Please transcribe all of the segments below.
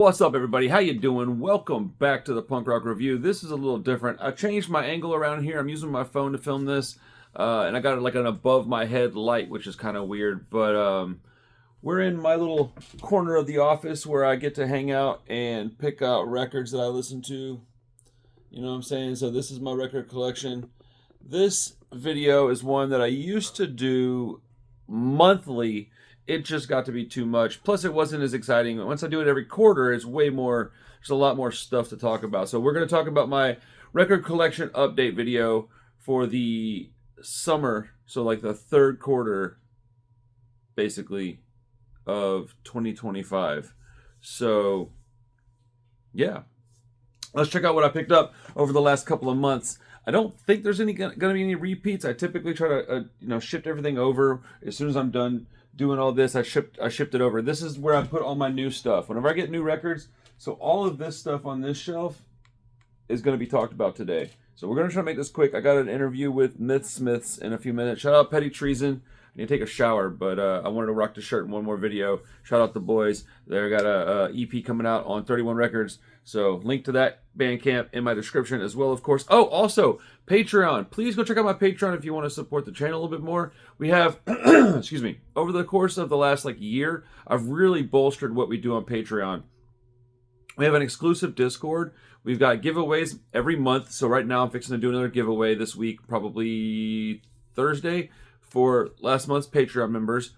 What's up, everybody? How you doing? Welcome back to the Punk Rock Review. This is a little different. I changed my angle around here. I'm using my phone to film this, and I got it like an above my head light, which is kind of weird. But we're in my little corner of the office where I get to hang out and pick out records that I listen to. You know what I'm saying? So this is my record collection. This video is one that I used to do monthly. It just got to be too much. Plus, it wasn't as exciting. Once I do it every quarter, it's way more, there's a lot more stuff to talk about. So we're going to talk about my record collection update video for the summer. So like the third quarter, basically, of 2025. So, yeah. Let's check out what I picked up over the last couple of months. I don't think there's going to be any repeats. I typically try to shift everything over as soon as I'm done doing all this. I shipped it over. This is where I put all my new stuff. Whenever I get new records, so all of this stuff on this shelf is going to be talked about today. So we're going to try to make this quick. I got an interview with Myth Smiths in a few minutes. Shout out Petty Treason. I need to take a shower, but I wanted to rock the shirt in one more video. Shout out the boys. They got a EP coming out on 31 Records. So link to that Bandcamp in my description as well, of course. Oh, also, Patreon. Please go check out my Patreon if you want to support the channel a little bit more. We have, excuse me, over the course of the last year, I've really bolstered what we do on Patreon. We have an exclusive Discord. We've got giveaways every month. So right now I'm fixing to do another giveaway this week, probably Thursday, for last month's Patreon members.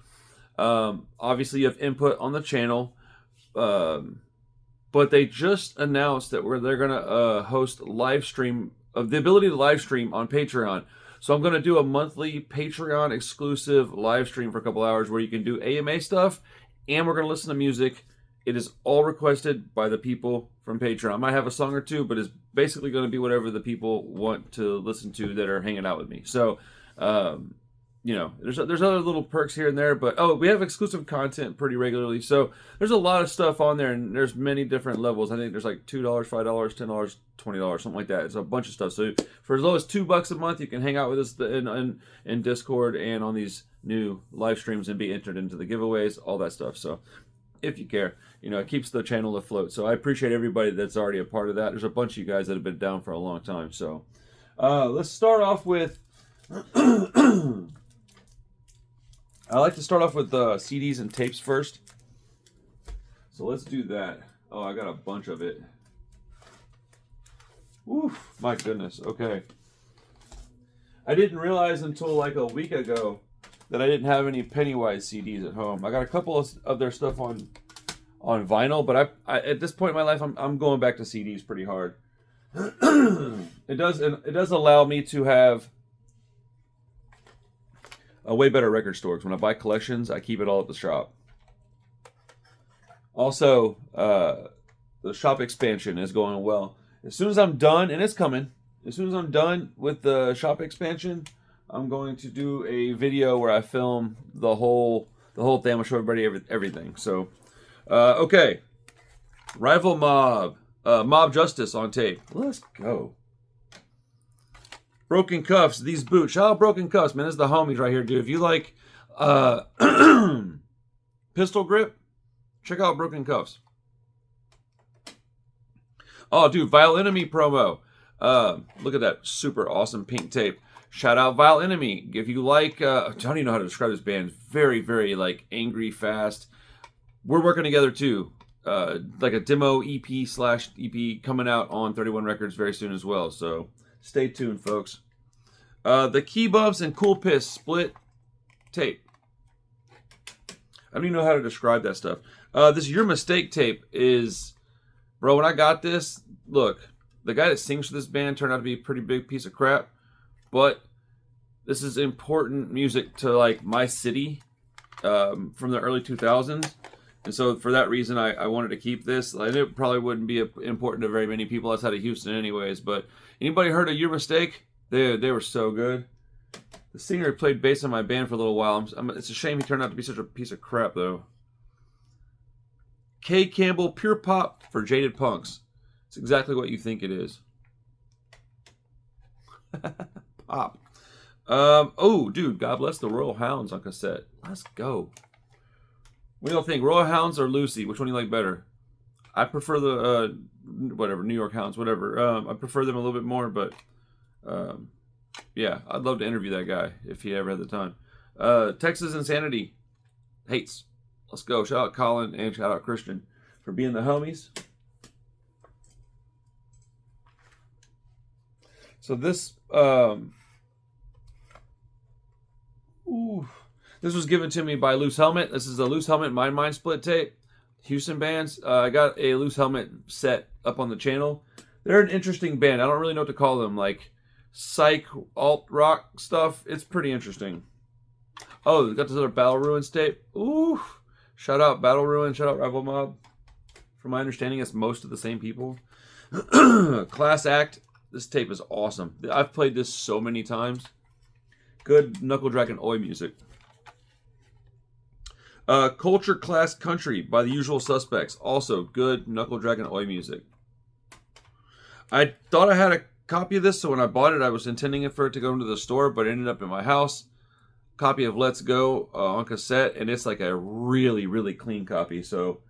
Obviously, you have input on the channel. But they just announced that they're going to host live stream, of the ability to live stream on Patreon. So I'm going to do a monthly Patreon exclusive live stream for a couple hours where you can do AMA stuff, and we're going to listen to music. It is all requested by the people from Patreon. I might have a song or two, but it's basically going to be whatever the people want to listen to that are hanging out with me. So, there's other little perks here and there, but we have exclusive content pretty regularly. So there's a lot of stuff on there, and there's many different levels. I think there's like $2, $5, $10, $20, something like that. It's a bunch of stuff. So for as low as $2 a month, you can hang out with us in Discord and on these new live streams and be entered into the giveaways, all that stuff. So if you care, it keeps the channel afloat. So I appreciate everybody that's already a part of that. There's a bunch of you guys that have been down for a long time. So let's start off with. I like to start off with CDs and tapes first. So let's do that. Oh, I got a bunch of it. Oof, my goodness. Okay. I didn't realize until like a week ago that I didn't have any Pennywise CDs at home. I got a couple of their stuff on vinyl, but I at this point in my life, I'm going back to CDs pretty hard. It does allow me to have a way better record store, because when I buy collections, I keep it all at the shop. Also, the shop expansion is going well. As soon as I'm done, and it's coming, as soon as I'm done with the shop expansion, I'm going to do a video where I film the whole thing. I'm going to show everybody everything. So, okay. Rival Mob. Mob Justice on tape. Let's go. Broken Cuffs, These Boots. Shout out Broken Cuffs, man. This is the homies right here, dude. If you like pistol grip, check out Broken Cuffs. Oh, dude, Vile Enemy promo. Look at that super awesome pink tape. Shout out Vile Enemy. If you like, I don't even know how to describe this band. Very, very angry, fast. We're working together too. Like a demo EP/EP coming out on 31 Records very soon as well. So stay tuned, folks. The Key Bumps and Cool Piss split tape. I don't even know how to describe that stuff. This Your Mistake tape is, bro, when I got this, look, the guy that sings for this band turned out to be a pretty big piece of crap, but this is important music to my city from the early 2000s. And so for that reason, I wanted to keep this. It probably wouldn't be important to very many people outside of Houston anyways, but anybody heard of Your Mistake? They were so good. The singer played bass in my band for a little while. It's a shame he turned out to be such a piece of crap, though. K. Campbell, Pure Pop for Jaded Punks. It's exactly what you think it is. Pop. Oh, dude, God Bless the Royal Hounds on cassette. Let's go. What do you think? Royal Hounds or Lucy? Which one do you like better? I prefer the whatever New York Hounds, whatever. I prefer them a little bit more, but yeah, I'd love to interview that guy if he ever had the time. Texas Insanity hates. Let's go. Shout out Colin and shout out Christian for being the homies. So this this was given to me by Loose Helmet. This is a Loose Helmet Mind split tape. Houston bands. I got a Loose Helmet set up on the channel. They're an interesting band. I don't really know what to call them. Like psych, alt rock stuff. It's pretty interesting. Oh, we got this other Battle Ruins tape. Ooh. Shout out Battle Ruin. Shout out Rival Mob. From my understanding, it's most of the same people. Class Act. This tape is awesome. I've played this so many times. Good Knuckle Dragon Oi music. Culture Class Country by The Usual Suspects. Also good Knuckle Dragon Oi music. I thought I had a copy of this, so when I bought it, I was intending for it to go into the store, but it ended up in my house. Copy of Let's Go on cassette, and it's like a really, really clean copy, so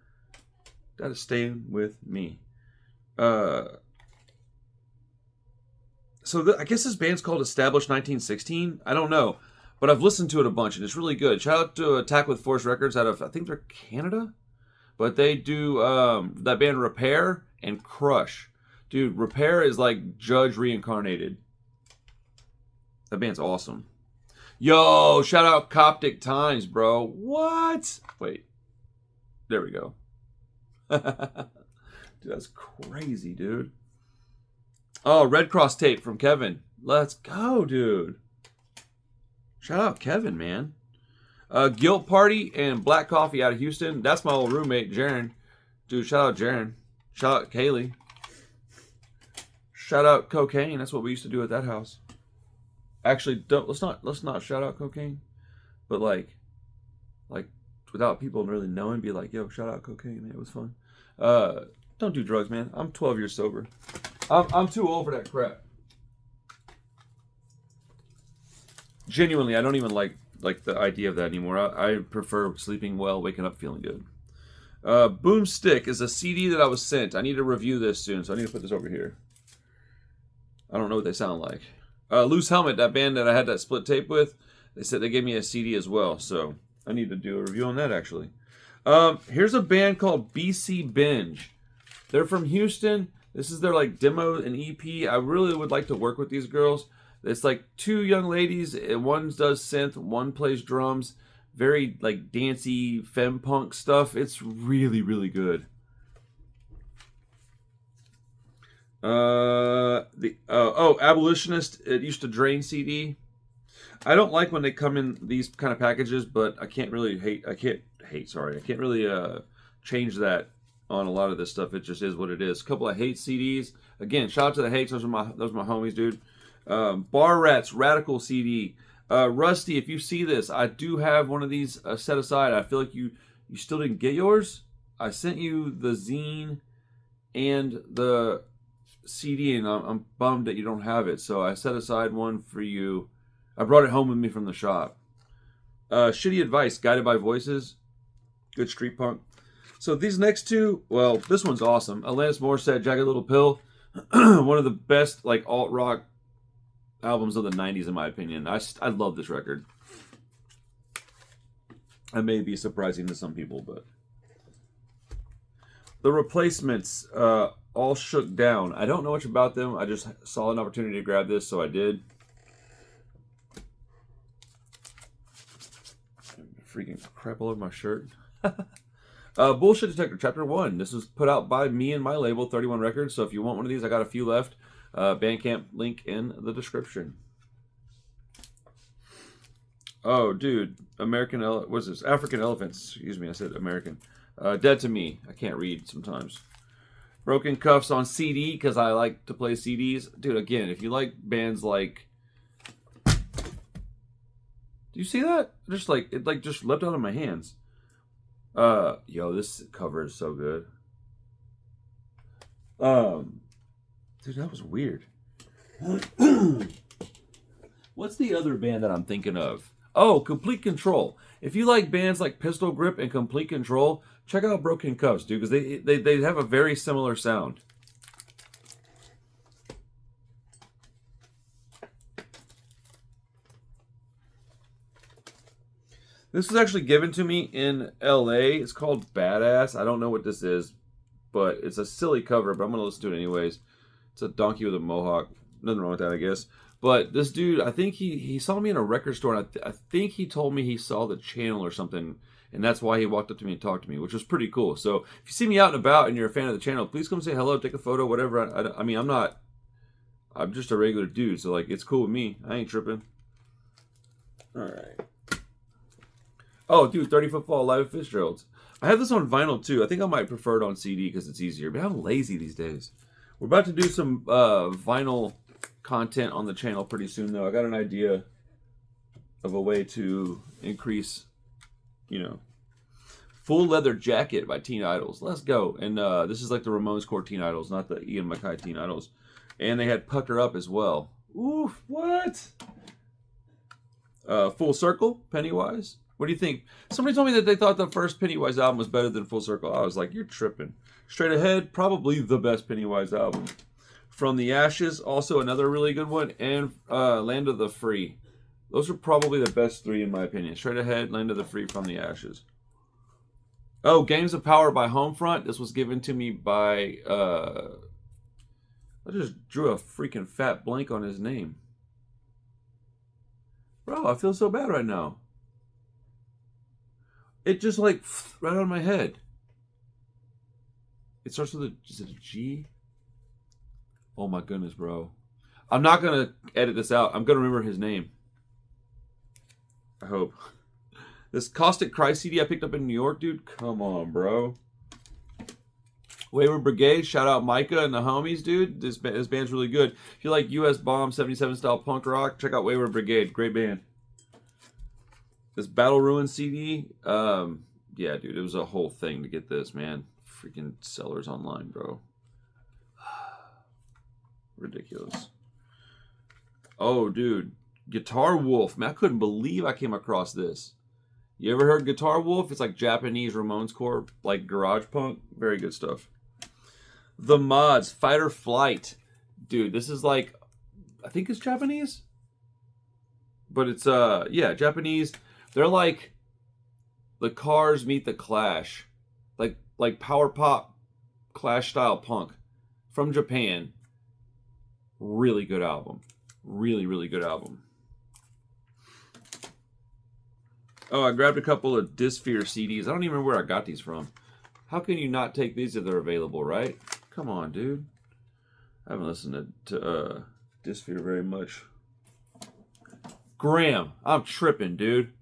that is staying with me. So I guess this band's called Established 1916. I don't know, but I've listened to it a bunch, and it's really good. Shout out to Attack with Force Records out of, I think they're Canada, but they do that band Repair and Crush. Dude, Repair is like Judge reincarnated. That band's awesome. Yo, shout out Coptic Times, bro. What? Wait. There we go. Dude, that's crazy, dude. Oh, Red Cross tape from Kevin. Let's go, dude. Shout out Kevin, man. Guilt Party and Black Coffee out of Houston. That's my old roommate, Jaron. Dude, shout out Jaron. Shout out Kaylee. Shout out Cocaine. That's what we used to do at that house. Actually, let's not shout out Cocaine, but like without people really knowing, be like, yo, shout out Cocaine. It was fun. Don't do drugs, man. I'm 12 years sober. I'm too old for that crap. Genuinely, I don't even like the idea of that anymore. I prefer sleeping well, waking up feeling good. Boomstick is a CD that I was sent. I need to review this soon, so I need to put this over here. I don't know what they sound like. Loose Helmet, that band that I had that split tape with, they said they gave me a CD as well, so I need to do a review on that, actually. Here's a band called BC Binge. They're from Houston. This is their like demo and EP. I really would like to work with these girls. It's like two young ladies. One does synth, one plays drums. Very like dancey femme punk stuff. It's really, really good. Abolitionist. It used to drain CD. I don't like when they come in these kind of packages, but I can't really I can't really change that on a lot of this stuff. It just is what it is. A couple of hate CDs. Again, shout out to the hates. Those are my homies, dude. Bar Rats Radical CD. Rusty, if you see this, I do have one of these set aside. I feel like you still didn't get yours. I sent you the zine and the CD, and I'm bummed that you don't have it. So I set aside one for you. I brought it home with me from the shop. Shitty Advice, Guided by Voices. Good street punk. So these next two, well, this one's awesome. Alanis Morissette, Jagged Little Pill. One of the best like alt rock albums of the 90s, in my opinion. I love this record. That may be surprising to some people, but The Replacements, All Shook Down. I don't know much about them. I just saw an opportunity to grab this, so I did. Freaking crap all over my shirt. Bullshit Detector Chapter 1. This was put out by me and my label, 31 Records. So if you want one of these, I got a few left. Bandcamp link in the description. Oh, dude. What's this? African Elephants. Excuse me, I said American. Dead to Me. I can't read sometimes. Broken Cuffs on CD, because I like to play CDs. Dude, again, if you like bands like... Do you see that? Just like, it like just leapt out of my hands. Yo, this cover is so good. Dude, that was weird. What's the other band that I'm thinking of? Oh, Complete Control. If you like bands like Pistol Grip and Complete Control, check out Broken Cuffs, dude, because they have a very similar sound. This was actually given to me in LA. It's called Badass. I don't know what this is, but it's a silly cover, but I'm going to listen to it anyways. It's a donkey with a mohawk. Nothing wrong with that, I guess. But this dude, I think he saw me in a record store, and I think he told me he saw the channel or something, and that's why he walked up to me and talked to me, which was pretty cool. So if you see me out and about and you're a fan of the channel, please come say hello, take a photo, whatever. I mean, I'm just a regular dude, so like it's cool with me. I ain't tripping. All right. Oh, dude, 30-Foot Fall Live at Fitzgerald's. I have this on vinyl too. I think I might prefer it on CD because it's easier. But I'm lazy these days. We're about to do some vinyl content on the channel pretty soon, though. I got an idea of a way to increase, Full Leather Jacket by Teen Idols. Let's go. And this is like the Ramones core Teen Idols, not the Ian MacKaye Teen Idols. And they had Pucker Up as well. Oof, what? Full Circle, Pennywise. What do you think? Somebody told me that they thought the first Pennywise album was better than Full Circle. I was like, you're tripping. Straight Ahead, probably the best Pennywise album. From the Ashes, also another really good one. And Land of the Free. Those are probably the best three in my opinion. Straight Ahead, Land of the Free, From the Ashes. Oh, Games of Power by Homefront. This was given to me by... I just drew a freaking fat blank on his name. Bro, I feel so bad right now. It just like right on my head. It starts with is it a G? Oh my goodness, bro. I'm not going to edit this out. I'm going to remember his name. I hope. This Caustic Christ CD I picked up in New York, dude. Come on, bro. Wayward Brigade, shout out Micah and the homies, dude. This band's really good. If you like US Bomb 77 style punk rock, check out Wayward Brigade. Great band. This Battle Ruin CD, yeah, dude, it was a whole thing to get this, man. Freaking sellers online, bro. Ridiculous. Oh, dude. Guitar Wolf. Man, I couldn't believe I came across this. You ever heard Guitar Wolf? It's like Japanese Ramones core, like garage punk. Very good stuff. The Mods, Fight or Flight. Dude, this is like, I think it's Japanese. But it's, yeah, Japanese. They're like the Cars meet the Clash. Like power pop, Clash style punk from Japan. Really good album. Really, really good album. Oh, I grabbed a couple of Dysphere CDs. I don't even remember where I got these from. How can you not take these if they're available, right? Come on, dude. I haven't listened to Dysphere very much. Graham, I'm tripping, dude.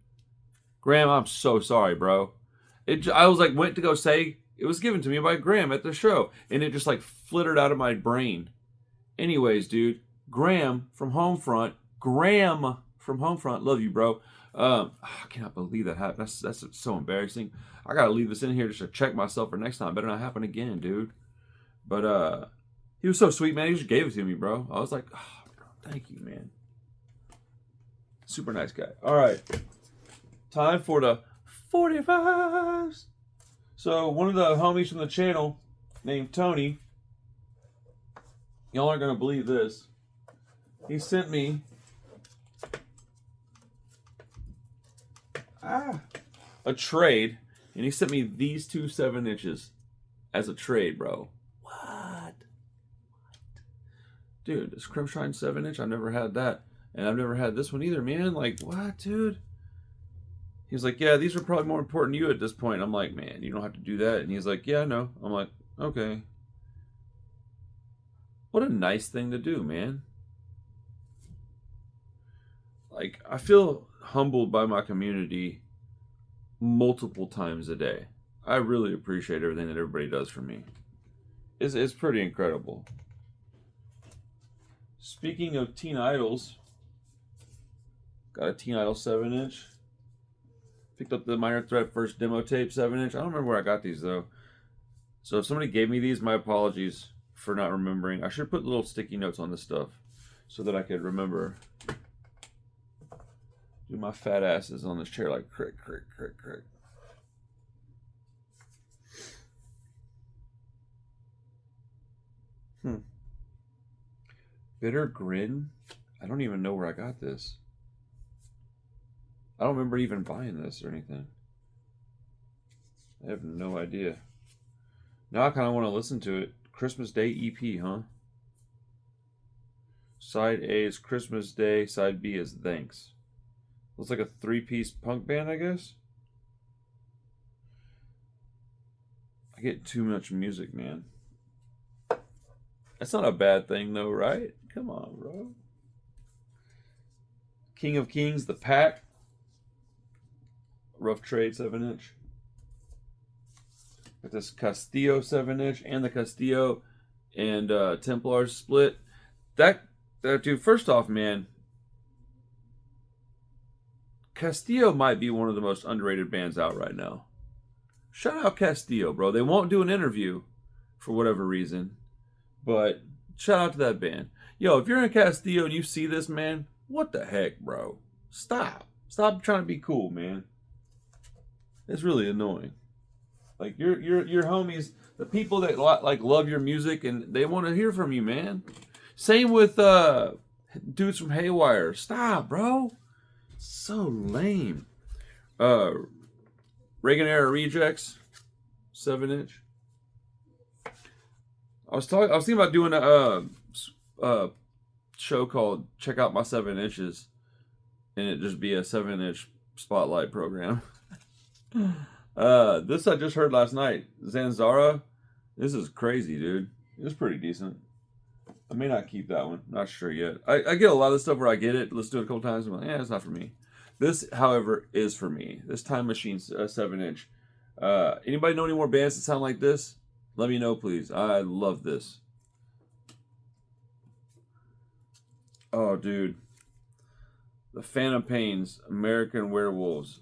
Graham, I'm so sorry, bro. I was like, went to go say, it was given to me by Graham at the show, and it just like flittered out of my brain. Anyways, dude, Graham from Homefront. Graham from Homefront. Love you, bro. I cannot believe that happened. That's so embarrassing. I gotta leave this in here just to check myself for next time. Better not happen again, dude. But he was so sweet, man. He just gave it to me, bro. I was like, oh, bro, thank you, man. Super nice guy. All right. Time for the 45s. So one of the homies from the channel named Tony, y'all aren't going to believe this. He sent me a trade, and he sent me these two 7-inches as a trade, bro. What? Dude, this Crimshine 7-inch, I've never had that. And I've never had this one either, man. Like, what, dude? He's like, yeah, these are probably more important to you at this point. I'm like, man, you don't have to do that. And he's like, yeah, I know. I'm like, okay. What a nice thing to do, man. Like, I feel humbled by my community multiple times a day. I really appreciate everything that everybody does for me. It's pretty incredible. Speaking of Teen Idols, got a Teen Idol 7-inch. Picked up the Minor Threat first demo tape 7-inch. I don't remember where I got these though. So if somebody gave me these, my apologies for not remembering. I should put little sticky notes on this stuff so that I could remember. Do my fat asses on this chair like crick, crick, crick, crick. Bitter Grin? I don't even know where I got this. I don't remember even buying this or anything. I have no idea. Now I kind of want to listen to it. Christmas Day EP, huh? Side A is Christmas Day. Side B is Thanks. Looks like a 3-piece punk band, I guess. I get too much music, man. That's not a bad thing, though, right? Come on, bro. King of Kings, The Pack. Rough Trade 7-inch. Got this Castillo 7-inch and the Castillo and Templar split. That dude, first off, man, Castillo might be one of the most underrated bands out right now. Shout out Castillo, bro. They won't do an interview for whatever reason, but shout out to that band. Yo, if you're in Castillo and you see this, man, what the heck, bro? Stop trying to be cool, man. It's really annoying. Like your homies, the people that like love your music and they want to hear from you, man. Same with dudes from Haywire. Stop, bro. So lame. Reagan Era Rejects, 7-inch. I was thinking about doing a show called "Check Out My 7 Inches," and it just be a 7-inch spotlight program. This I just heard last night. Zanzara. This is crazy, dude. It's pretty decent. I may not keep that one. Not sure yet. I get a lot of stuff where I get it. Let's do it a couple times. I'm like, it's not for me. This, however, is for me. This Time Machine 7-inch. Anybody know any more bands that sound like this? Let me know, please. I love this. Oh, dude. The Phantom Pains, American Werewolves.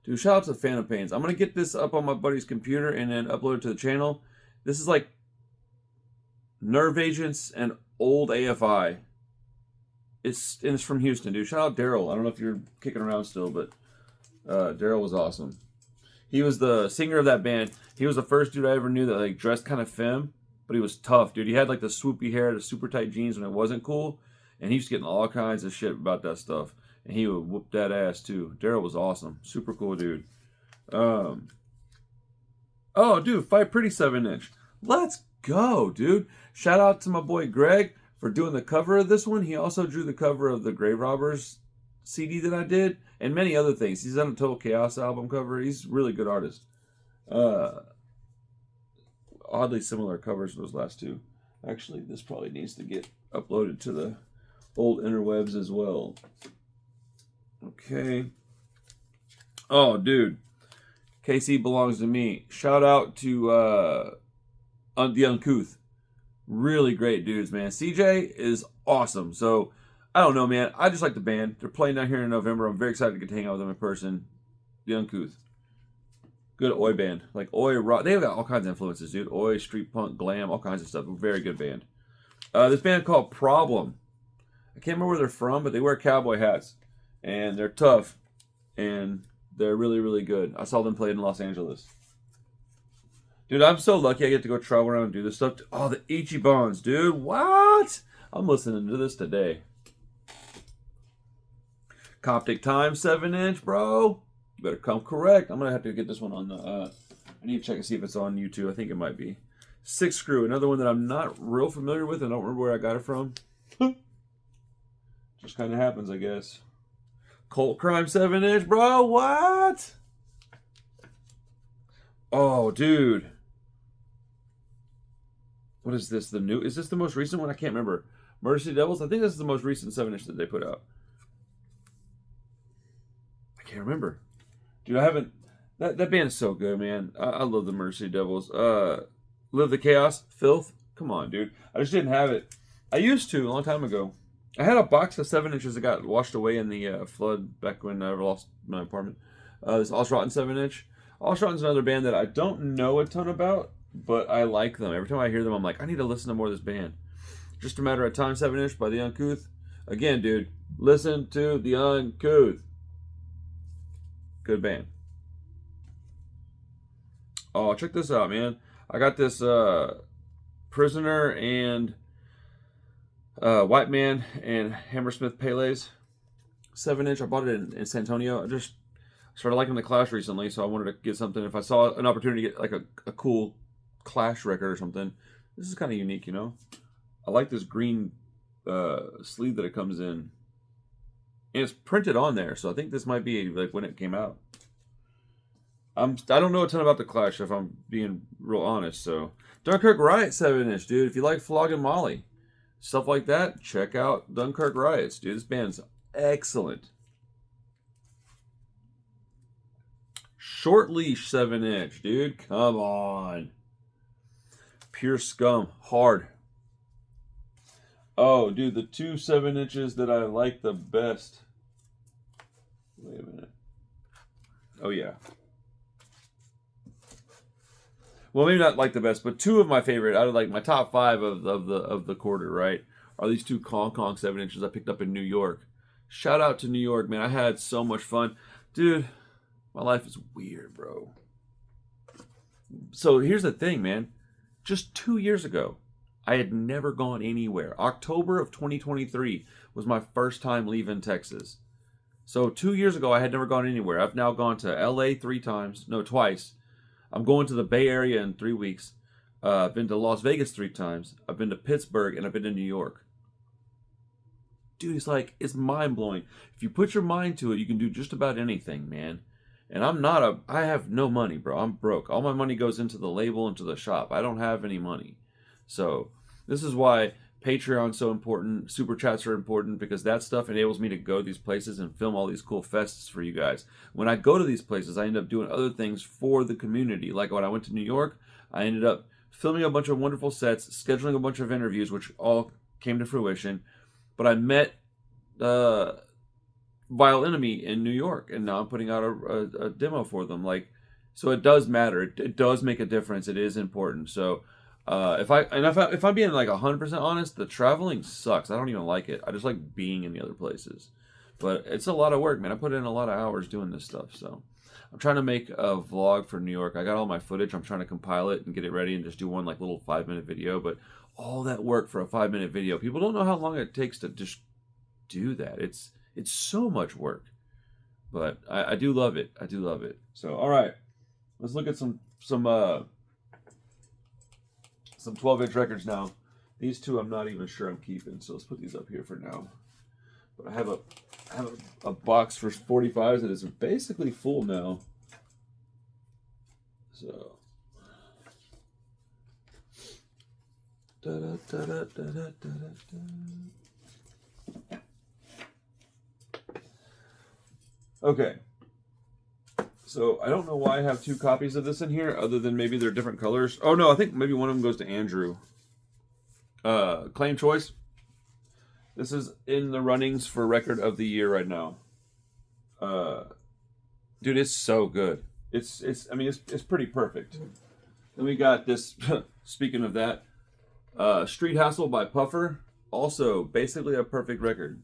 Dude, shout out to the Phantom Pains. I'm going to get this up on my buddy's computer and then upload it to the channel. This is like Nerve Agents and old AFI. It's from Houston, dude. Shout out Daryl. I don't know if you're kicking around still, but Daryl was awesome. He was the singer of that band. He was the first dude I ever knew that like dressed kind of femme, but he was tough, dude. He had like the swoopy hair, the super tight jeans when it wasn't cool, and he was getting all kinds of shit about that stuff. And he would whoop that ass too. Daryl was awesome. Super cool dude. Oh, dude, Fight Pretty 7-inch. Let's go, dude. Shout out to my boy Greg for doing the cover of this one. He also drew the cover of the Grave Robbers CD that I did, and many other things. He's on a Total Chaos album cover. He's a really good artist. Oddly similar covers to those last two. Actually, this probably needs to get uploaded to the old interwebs as well. Okay. Oh, dude. KC Belongs to Me. Shout out to The Uncouth. Really great dudes, man. CJ is awesome. So, I don't know, man. I just like the band. They're playing down here in November. I'm very excited to get to hang out with them in person. The Uncouth. Good Oi band. Like Oi rock. They've got all kinds of influences, dude. Oi, street punk, glam, all kinds of stuff. Very good band. This band called Problem. I can't remember where they're from, but they wear cowboy hats. And they're tough. And they're really, really good. I saw them play in Los Angeles. Dude, I'm so lucky I get to go travel around and do this stuff. Oh, the Ichibans, dude. What? I'm listening to this today. Coptic Time 7-inch, bro. You better come correct. I'm going to have to get this one on the... I need to check and see if it's on YouTube. I think it might be. 6 Screw, another one that I'm not real familiar with. I don't remember where I got it from. Just kind of happens, I guess. Cult Crime 7-inch, bro. What? Oh, dude. What is this? The new? Is this the most recent one? I can't remember. Murder City Devils? I think this is the most recent 7-inch that they put out. I can't remember. Dude, I haven't... That band is so good, man. I love the Murder City Devils. Live the Chaos? Filth? Come on, dude. I just didn't have it. I used to a long time ago. I had a box of 7-inches that got washed away in the flood back when I lost my apartment. This All Rotten 7-inch. All Rotten's another band that I don't know a ton about, but I like them. Every time I hear them, I'm like, I need to listen to more of this band. Just a Matter of Time 7-inch by The Uncouth. Again, dude, listen to the Uncouth. Good band. Oh, check this out, man. I got this Prisoner and White Man and Hammersmith Pele's 7-inch. I bought it in San Antonio. I just started liking the Clash recently, so I wanted to get something. If I saw an opportunity to get like a cool Clash record or something, this is kind of unique, you know. I like this green sleeve that it comes in, and it's printed on there, so I think this might be like when it came out. I don't know a ton about the Clash, if I'm being real honest. So Dunkirk Riot 7-inch, dude. If you like Flogging Molly, stuff like that, check out Dunkirk Riots, dude. This band's excellent. Short Leash 7-inch, dude. Come on. Pure scum. Hard. Oh, dude, the two 7-inches that I like the best. Wait a minute. Oh, yeah. Well, maybe not like the best, but two of my favorite, out of like my top 5 of the quarter, right, are these two Kong 7-inches I picked up in New York. Shout out to New York, man. I had so much fun. Dude, my life is weird, bro. So here's the thing, man. Just 2 years ago, I had never gone anywhere. October of 2023 was my first time leaving Texas. So 2 years ago, I had never gone anywhere. I've now gone to LA twice. I'm going to the Bay Area in 3 weeks. I've been to Las Vegas 3 times. I've been to Pittsburgh, and I've been to New York. Dude, it's mind-blowing. If you put your mind to it, you can do just about anything, man. And I have no money, bro. I'm broke. All my money goes into the label, into the shop. I don't have any money. So this is why Patreon's so important. Super chats are important, because that stuff enables me to go to these places and film all these cool fests for you guys. When I go to these places, I end up doing other things for the community. Like when I went to New York, I ended up filming a bunch of wonderful sets, scheduling a bunch of interviews, which all came to fruition. But I met Vile Enemy in New York, and now I'm putting out a demo for them. So it does matter. It does make a difference. It is important. So if I'm being like 100% honest, the traveling sucks. I don't even like it. I just like being in the other places. But it's a lot of work, man. I put in a lot of hours doing this stuff. So I'm trying to make a vlog for New York. I got all my footage. I'm trying to compile it and get it ready and just do one like little 5-minute video. But all that work for a 5-minute video, people don't know how long it takes to just do that. It's so much work. But I do love it. I do love it. So all right, let's look at some 12-inch records now. These two I'm not even sure I'm keeping, so let's put these up here for now. But I have a box for 45s that is basically full now. So okay. So I don't know why I have 2 copies of this in here, other than maybe they're different colors. Oh no, I think maybe one of them goes to Andrew. Claim Choice. This is in the runnings for record of the year right now. Dude, it's so good. It's pretty perfect. Then we got this. Speaking of that, Street Hassle by Puffer, also basically a perfect record.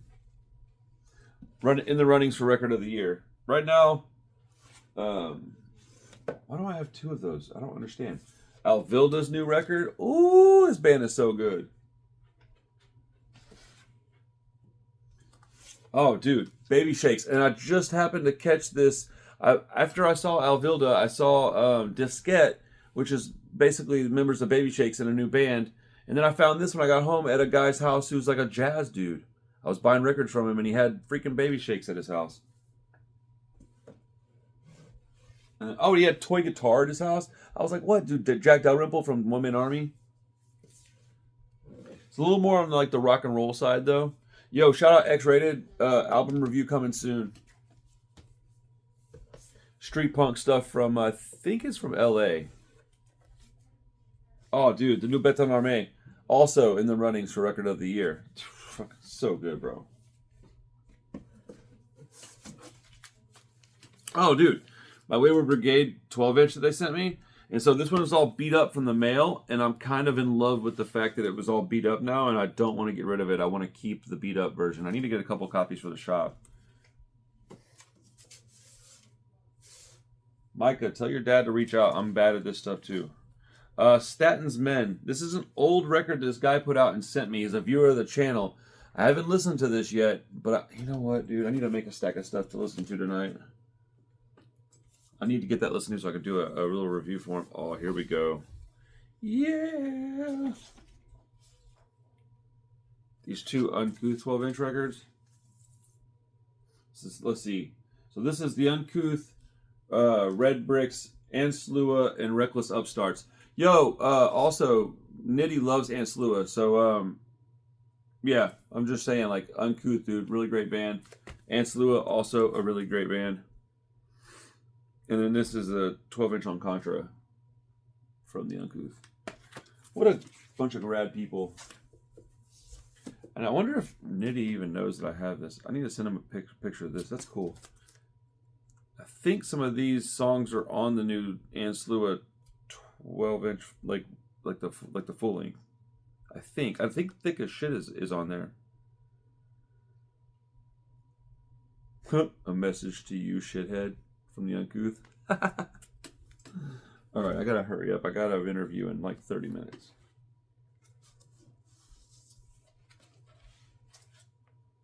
Run in the runnings for record of the year right now. Why do I have 2 of those? I don't understand. Alvilda's new record. Ooh, this band is so good. Oh, dude, Baby Shakes. And I just happened to catch this. After I saw Alvilda, I saw Diskette, which is basically members of Baby Shakes in a new band. And then I found this when I got home at a guy's house who's like a jazz dude. I was buying records from him, and he had freaking Baby Shakes at his house. Oh, he had toy guitar at his house? I was like, what, dude? Jack Dalrymple from One Man Army? It's a little more on like the rock and roll side, though. Yo, shout out X-Rated. Album review coming soon. Street punk stuff from, I think it's from LA. Oh, dude, the new Beton Armé. Also in the runnings for record of the year. So good, bro. Oh, dude. My Wayward Brigade 12-inch that they sent me, And so this one is all beat up from the mail, and I'm kind of in love with the fact that it was all beat up now, and I don't want to get rid of it. I want to keep the beat up version. I need to get a couple copies for the shop. Micah, tell your dad to reach out. I'm bad at this stuff too. Statins Men. This is an old record this guy put out and sent me. He's a viewer of the channel. I haven't listened to this yet, but you know what, dude? I need to make a stack of stuff to listen to tonight. I need to get that listened to so I can do a little review for him. Oh, here we go. Yeah. These two Uncouth 12-inch records. Let's see. So this is the Uncouth, Red Bricks, Anslua, and Reckless Upstarts. Yo, also, Nitty loves Anslua. So, yeah, I'm just saying, like, Uncouth, dude, really great band. Anslua, also a really great band. And then this is a 12-inch on Contra from the Uncouth. What a bunch of rad people. And I wonder if Nitty even knows that I have this. I need to send him a picture of this. That's cool. I think some of these songs are on the new Anslua 12-inch, like the full length. I think Thick as Shit is on there. A message to you, shithead. From the Uncouth. Alright, I gotta hurry up. I got an interview in like 30 minutes.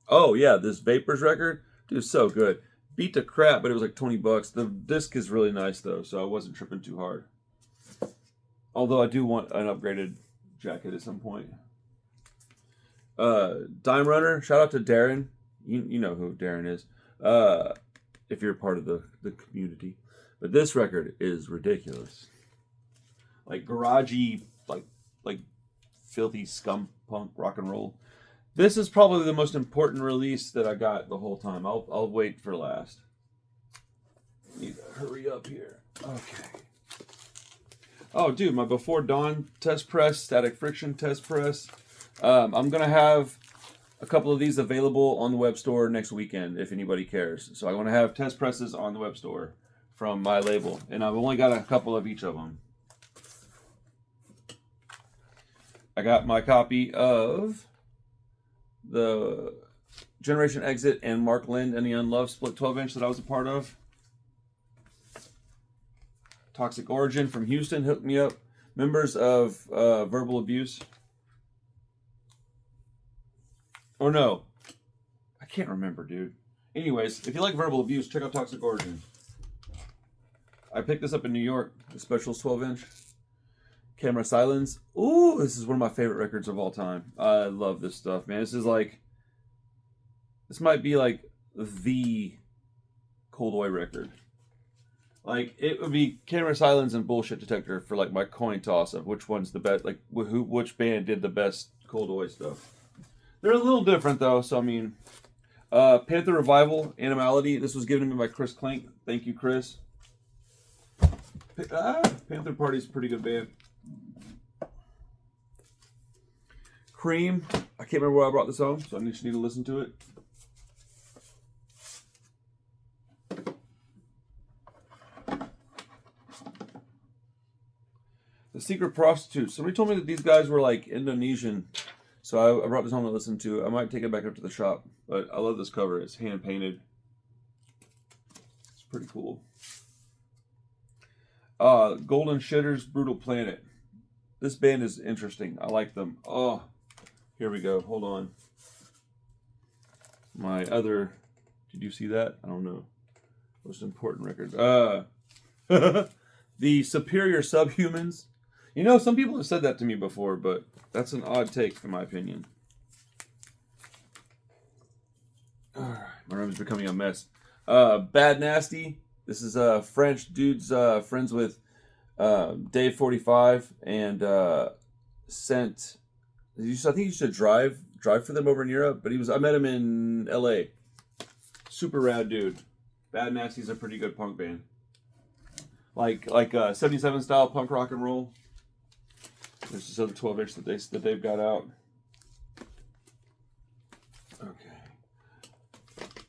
Oh yeah, this Vapors record, dude, so good. Beat to crap, but it was like $20. The disc is really nice though, so I wasn't tripping too hard. Although I do want an upgraded jacket at some point. Dime Runner, shout out to Darren. You know who Darren is. If you're part of the community. But this record is ridiculous. Like garagey, like filthy scum punk rock and roll. This is probably the most important release that I got the whole time. I'll wait for last. Need to hurry up here. Okay. Oh, dude, my Before Dawn test press, Static Friction test press. I'm gonna have a couple of these available on the web store next weekend if anybody cares. So I want to have test presses on the web store from my label, and I've only got a couple of each of them. I got my copy of the Generation Exit and Mark Lind and the Unloved split 12-inch that I was a part of. Toxic Origin from Houston hooked me up. Members of Verbal Abuse. Or no, I can't remember, dude. Anyways, if you like Verbal Abuse, check out Toxic Origin. I picked this up in New York, the Specials 12-inch. Camera Silence. Ooh, this is one of my favorite records of all time. I love this stuff, man. This might be like the Cold Oi record. Like, it would be Camera Silence and Bullshit Detector for like my coin toss of which one's the best, like which band did the best Cold Oi stuff. They're a little different though, so I mean, Panther Revival, Animality. This was given to me by Chris Clank. Thank you, Chris. Panther Party's a pretty good band. Cream. I can't remember where I brought this home, so I just need to listen to it. The Secret Prostitute. Somebody told me that these guys were like Indonesian. So I brought this home to listen to. I might take it back up to the shop. But I love this cover. It's hand painted. It's pretty cool. Golden Shitters, Brutal Planet. This band is interesting. I like them. Oh, here we go. Hold on. My other... Did you see that? I don't know. Most important record. The Superior Subhumans. You know, some people have said that to me before, but that's an odd take, in my opinion. Alright, my room is becoming a mess. Bad Nasty. This is French dudes friends with Dave 45 and sent. I think he used to drive for them over in Europe, but I met him in LA. Super rad dude. Bad Nasty's a pretty good punk band. Like 77 style punk rock and roll. There's this other 12-inch that they've got out. Okay.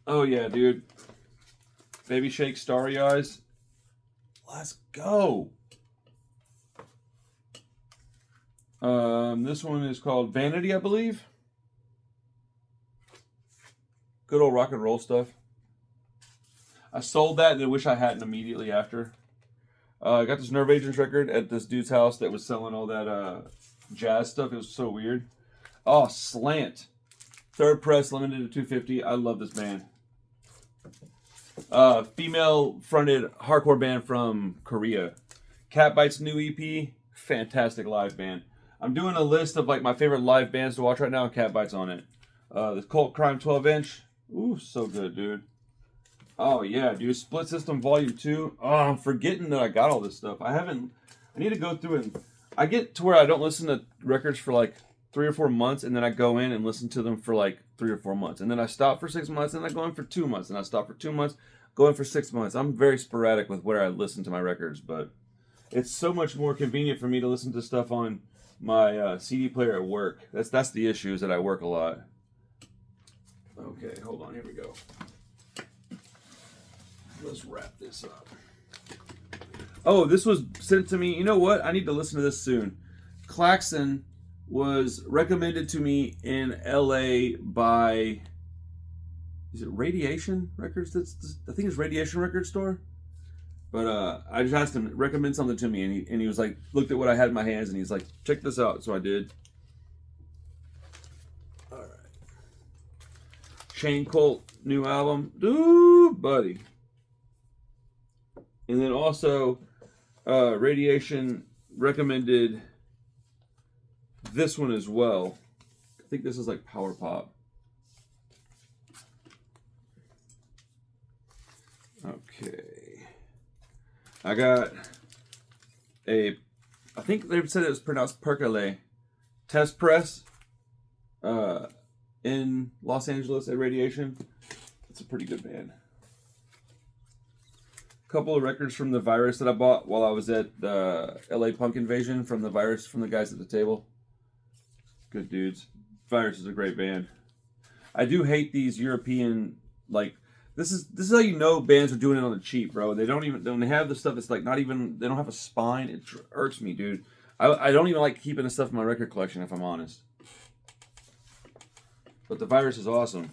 Oh yeah, dude. Baby Shake, Starry Eyes. Let's go. This one is called Vanity, I believe. Good old rock and roll stuff. I sold that and then wish I hadn't immediately after. I got this Nerve Agents record at this dude's house that was selling all that jazz stuff. It was so weird. Oh, Slant. Third press, limited to 250. I love this band. Female-fronted hardcore band from Korea. Catbite's new EP. Fantastic live band. I'm doing a list of like my favorite live bands to watch right now, and Catbite's on it. The Cult Crime 12-inch. Ooh, so good, dude. Oh, yeah, dude. Split System Volume 2. Oh, I'm forgetting that I got all this stuff. I need to go through and... I get to where I don't listen to records for like 3 or 4 months, and then I go in and listen to them for like 3 or 4 months. And then I stop for 6 months, and I go in for 2 months. And I stop for 2 months, go in for 6 months. I'm very sporadic with where I listen to my records, but it's so much more convenient for me to listen to stuff on my CD player at work. That's the issue, is that I work a lot. Okay, hold on. Here we go. Let's wrap this up. Oh, this was sent to me. You know what? I need to listen to this soon. Klaxon was recommended to me in LA by... Is it Radiation Records? I think it's Radiation Record Store. But I just asked him to recommend something to me, and he was like, looked at what I had in my hands, and he's like, check this out. So I did. All right. Chain Cult, new album. Dude, buddy. And then also, Radiation recommended this one as well. I think this is like Power Pop. Okay. I got I think they said it was pronounced Percolé test press in Los Angeles at Radiation. It's a pretty good band. Couple of records from The Virus that I bought while I was at the LA Punk Invasion from The Virus, from the guys at the table. Good dudes. Virus is a great band. I do hate these European, like, this is how you know bands are doing it on the cheap, bro. They have the stuff that's like not even, they don't have a spine. It irks me, dude. I don't even like keeping the stuff in my record collection, if I'm honest. But The Virus is awesome.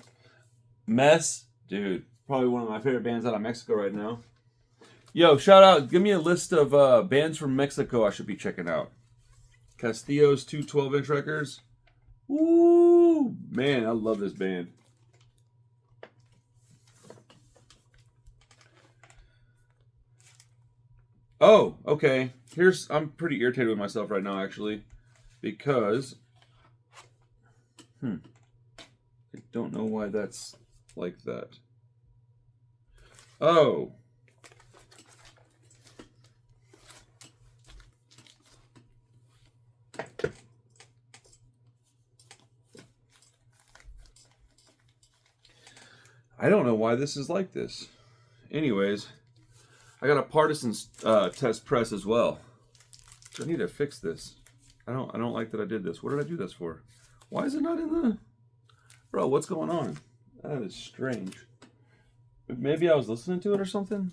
Mess, dude, probably one of my favorite bands out of Mexico right now. Yo, shout out, give me a list of bands from Mexico I should be checking out. Castillo's 2 12-inch records. Ooh, man, I love this band. Oh, okay. I'm pretty irritated with myself right now, actually, because I don't know why that's like that. Oh. I don't know why this is like this. Anyways, I got a Partisan test press as well. So I need to fix this. I don't like that I did this. What did I do this for? Why is it not in the... Bro, what's going on? That is strange. Maybe I was listening to it or something?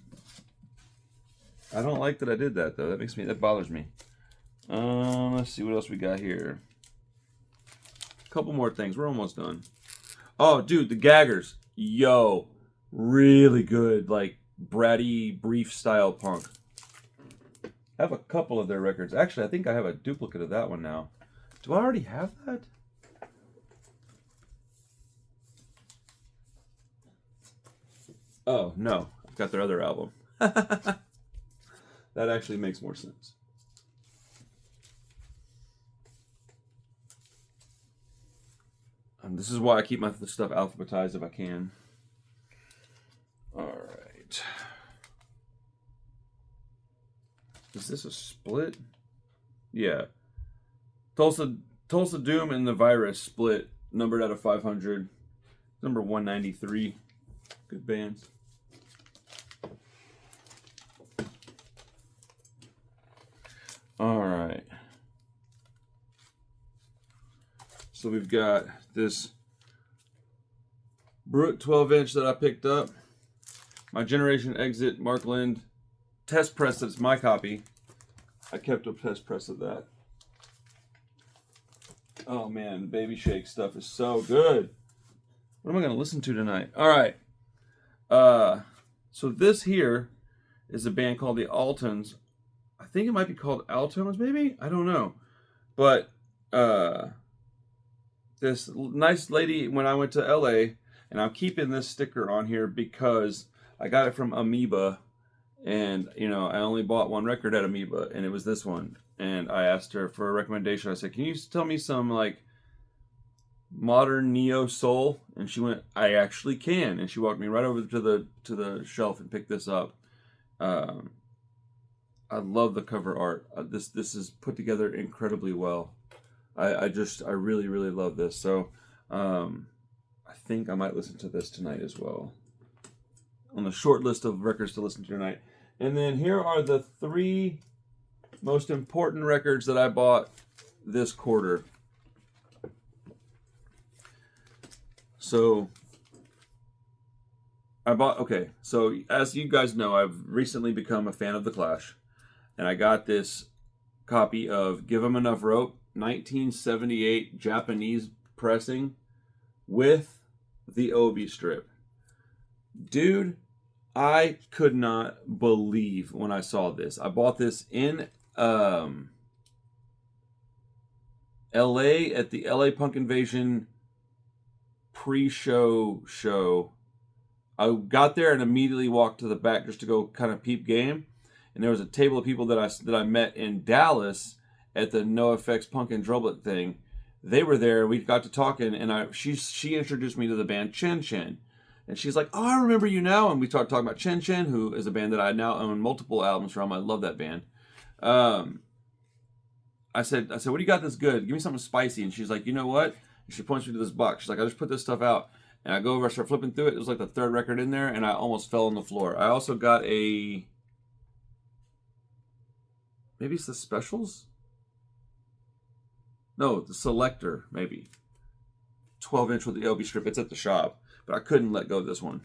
I don't like that I did that, though. That bothers me. Let's see what else we got here. A couple more things. We're almost done. Oh, dude, the Gaggers. Yo, really good, like, bratty, brief style punk. I have a couple of their records. Actually, I think I have a duplicate of that one now. Do I already have that? Oh, no. I've got their other album. That actually makes more sense. This is why I keep my stuff alphabetized if I can. All right. Is this a split? Yeah. Tulsa Doom and The Virus split, numbered out of 500. Number 193. Good bands. All right. So we've got this Brute 12-inch that I picked up. My Generation Exit Mark Lind test press. That's my copy. I kept a test press of that. Oh man, Baby Shake stuff is so good. What am I going to listen to tonight? All right. So this here is a band called the Altons. I think it might be called Altones, maybe? I don't know. But this nice lady, when I went to LA, and I'm keeping this sticker on here because I got it from Amoeba, and you know, I only bought one record at Amoeba, and it was this one. And I asked her for a recommendation. I said, "Can you tell me some like modern neo soul?" And she went, "I actually can." And she walked me right over to the shelf and picked this up. I love the cover art. This is put together incredibly well. I really love this. So I think I might listen to this tonight as well, on the short list of records to listen to tonight. And then here are the 3 most important records that I bought this quarter. So so as you guys know, I've recently become a fan of The Clash, and I got this copy of Give 'Em Enough Rope, 1978 Japanese pressing with the Obi strip. Dude, I could not believe when I saw this. I bought this in LA at the LA Punk Invasion pre-show show. I got there and immediately walked to the back just to go kind of peep game. And there was a table of people that I met in Dallas at the NoFX Punk and Drublet thing. They were there. We got to talking, and she introduced me to the band Chen Chen. And she's like, "Oh, I remember you now." And we started talking about Chen Chen, who is a band that I now own multiple albums from. I love that band. I said, "What do you got that's good? Give me something spicy." And she's like, "You know what?" And she points me to this box. She's like, "I just put this stuff out." And I go over, I start flipping through it. It was like the 3rd record in there, and I almost fell on the floor. I also got maybe it's the Specials? No, the Selector, maybe. 12-inch with the Obi strip. It's at the shop. But I couldn't let go of this one.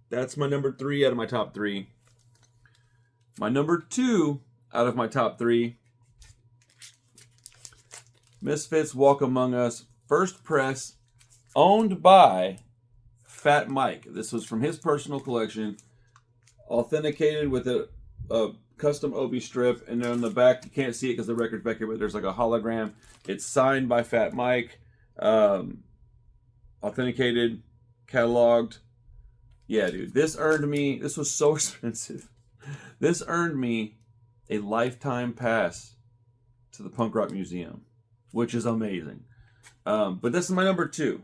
That's my number 3 out of my top 3. My number 2 out of my top 3. Misfits Walk Among Us. First press. Owned by Fat Mike. This was from his personal collection. Authenticated with a custom Obi strip. And then on the back, you can't see it because the record's back here, but there's like a hologram. It's signed by Fat Mike. Authenticated. Cataloged. Yeah, dude. This was so expensive. This earned me a lifetime pass to the Punk Rock Museum, which is amazing. But this is my number 2.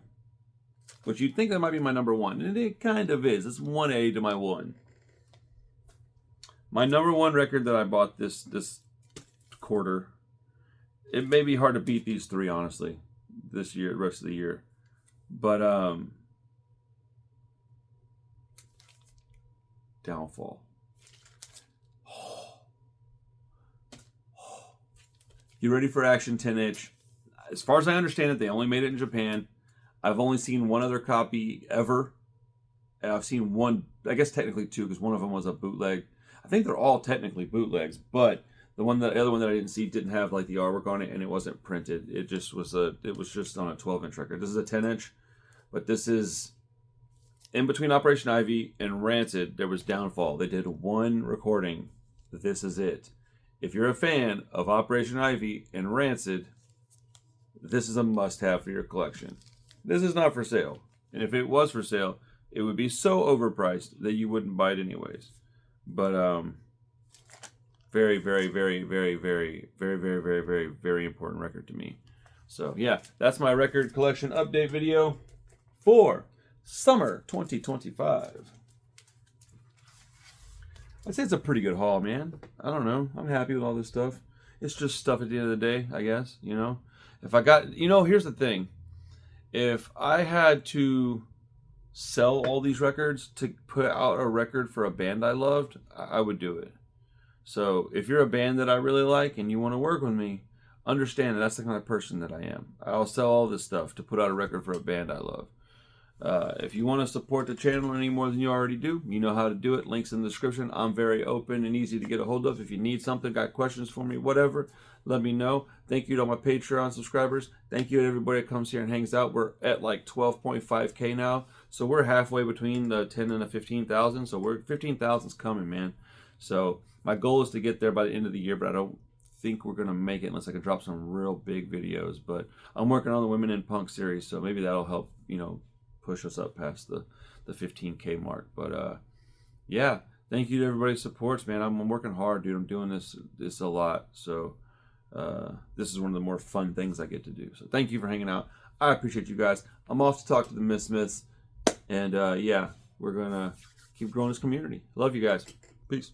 Which you'd think that might be my number 1. And it kind of is. It's 1A to my 1. My number 1 record that I bought this quarter. It may be hard to beat these 3, honestly. This year, the rest of the year. But, Downfall. You ready for Action 10-inch? As far as I understand it, they only made it in Japan. I've only seen one other copy ever. And I've seen one, I guess technically 2, because one of them was a bootleg. I think they're all technically bootlegs, but the other one that I didn't see didn't have like the artwork on it, and it wasn't printed. It was just on a 12-inch record. This is a 10-inch, but this is in between Operation Ivy and Rancid. There was Downfall. They did one recording. This is it. If you're a fan of Operation Ivy and Rancid, this is a must-have for your collection. This is not for sale. And if it was for sale, it would be so overpriced that you wouldn't buy it anyways. But very, very, very, very, very, very, very, very, very, very important record to me. So yeah, that's my record collection update video for summer 2025. I'd say it's a pretty good haul, man. I don't know. I'm happy with all this stuff. It's just stuff at the end of the day, I guess, you know. If I got, here's the thing. If I had to sell all these records to put out a record for a band I loved, I would do it. So if you're a band that I really like and you want to work with me, understand that that's the kind of person that I am. I'll sell all this stuff to put out a record for a band I love. If you want to support the channel any more than you already do, you know how to do it. Links in the description. I'm very open and easy to get a hold of. If you need something, got questions for me, whatever, let me know. Thank you to all my Patreon subscribers. Thank you to everybody that comes here and hangs out. We're at like 12.5K now, so we're halfway between the 10 and the 15,000. So 15,000's coming, man. So my goal is to get there by the end of the year, but I don't think we're gonna make it unless I can drop some real big videos. But I'm working on the Women in Punk series, so maybe that'll help, you know, push us up past the 15K mark. But yeah, thank you to everybody who supports, man. I'm working hard, dude. I'm doing this a lot, so this is one of the more fun things I get to do. So thank you for hanging out. I appreciate you guys. I'm off to talk to the Miss Smiths, and yeah, we're gonna keep growing this community. Love you guys. Peace.